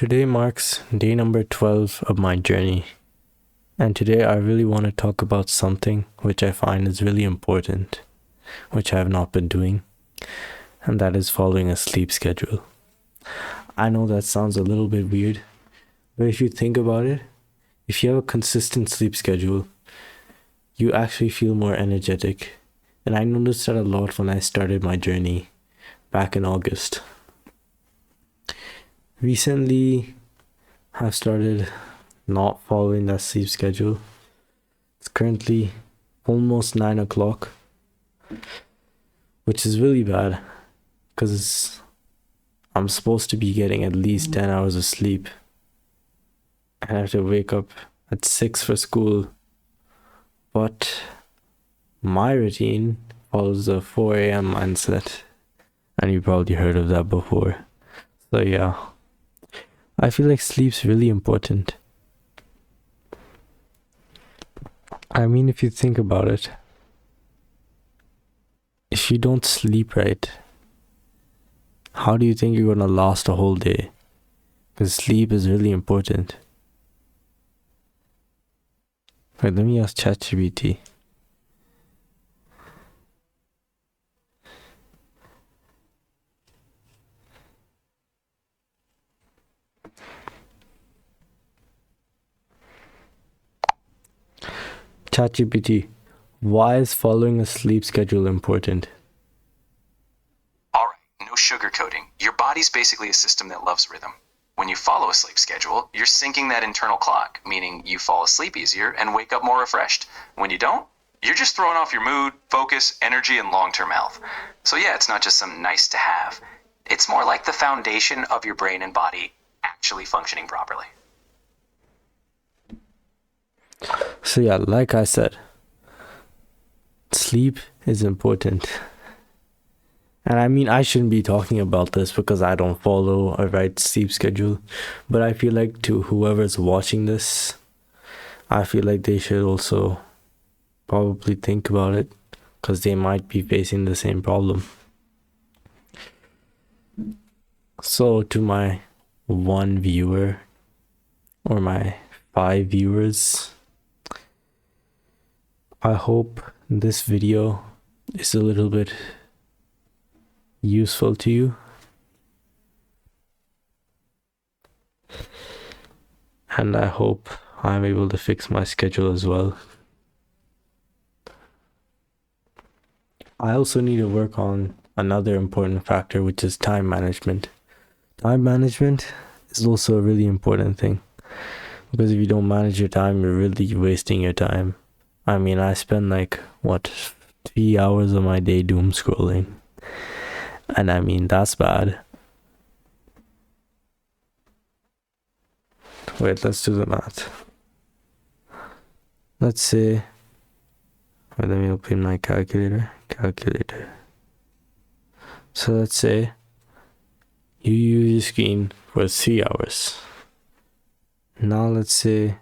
Today marks day number 12 of my journey, and today I really want to talk about something which I find is really important, which I have not been doing, and that is following a sleep schedule. I know that sounds a little bit weird, but if you think about it, if you have a consistent sleep schedule, you actually feel more energetic. And I noticed that a lot when I started my journey back in August. Recently, I've started not following that sleep schedule. It's currently almost 9 o'clock, which is really bad because I'm supposed to be getting at least 10 hours of sleep. I have to wake up at 6 for school, but my routine follows the 4 a.m. mindset, and you probably heard of that before. So yeah, I feel like sleep's really important. I mean, if you think about it, if you don't sleep right, how do you think you're gonna last a whole day? Because sleep is really important. Wait, let me ask ChatGPT. ChatGPT, why is following a sleep schedule important? Alright, no sugarcoating. Your body's basically a system that loves rhythm. When you follow a sleep schedule, you're syncing that internal clock, meaning you fall asleep easier and wake up more refreshed. When you don't, you're just throwing off your mood, focus, energy, and long-term health. So yeah, it's not just some nice to have. It's more like the foundation of your brain and body actually functioning properly. So yeah, like I said, sleep is important. And I mean, I shouldn't be talking about this because I don't follow a right sleep schedule, but I feel like to whoever's watching this, I feel like they should also probably think about it because they might be facing the same problem. So to my one viewer or my 5 viewers, I hope this video is a little bit useful to you. And I hope I'm able to fix my schedule as well. I also need to work on another important factor, which is time management. Time management is also a really important thing because if you don't manage your time, you're really wasting your time. I mean, I spend 3 hours of my day doom scrolling. And I mean, that's bad. Wait, let's do the math. Let's say, let me open my calculator. So let's say you use your screen for 3 hours. Now let's say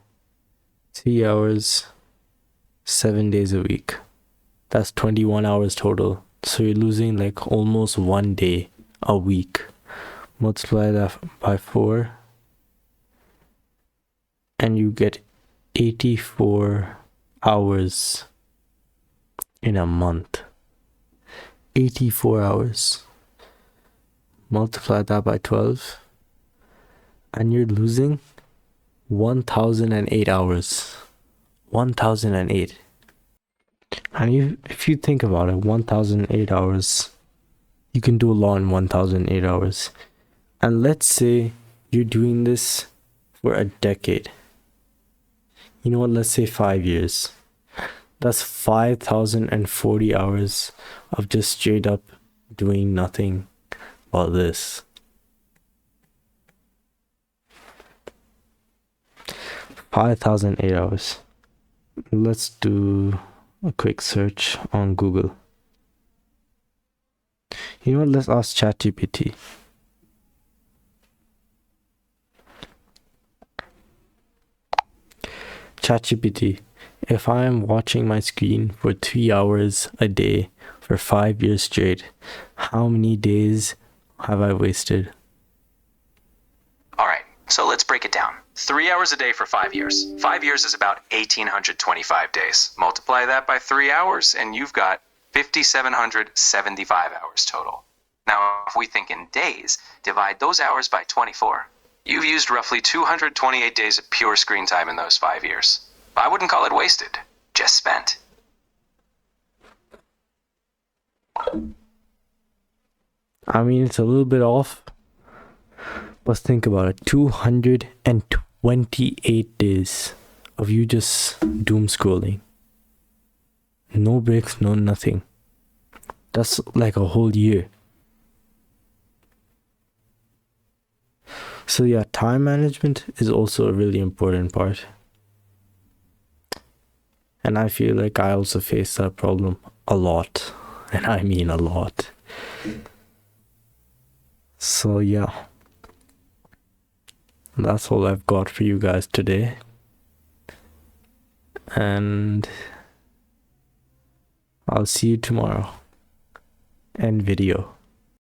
3 hours, 7 days a week. That's 21 hours total. So you're losing almost 1 day a week. Multiply that by 4 and you get 84 hours in a month. 84 hours. Multiply that by 12 and you're losing 1008 hours. 1008. And if you think about it, 1008 hours, you can do a lot in 1008 hours. And let's say you're doing this for a decade. You know what? Let's say 5 years. That's 5,040 hours of just straight up doing nothing but this. 5,008 hours. Let's do a quick search on Google. You know what? Let's ask ChatGPT. ChatGPT, if I am watching my screen for 3 hours a day for 5 years straight, how many days have I wasted? Alright, so So let's break it down. 3 hours a day for 5 years. 5 years is about 1,825 days. Multiply that by 3 hours, and you've got 5,775 hours total. Now, if we think in days, divide those hours by 24. You've used roughly 228 days of pure screen time in those 5 years. I wouldn't call it wasted, just spent. I mean, it's a little bit off, but think about it. 228 days of you just doom scrolling. No breaks, no nothing. That's like a whole year. So yeah, time management is also a really important part. And I feel like I also face that problem a lot. And I mean a lot. So yeah. That's all I've got for you guys today. And I'll see you tomorrow. End video.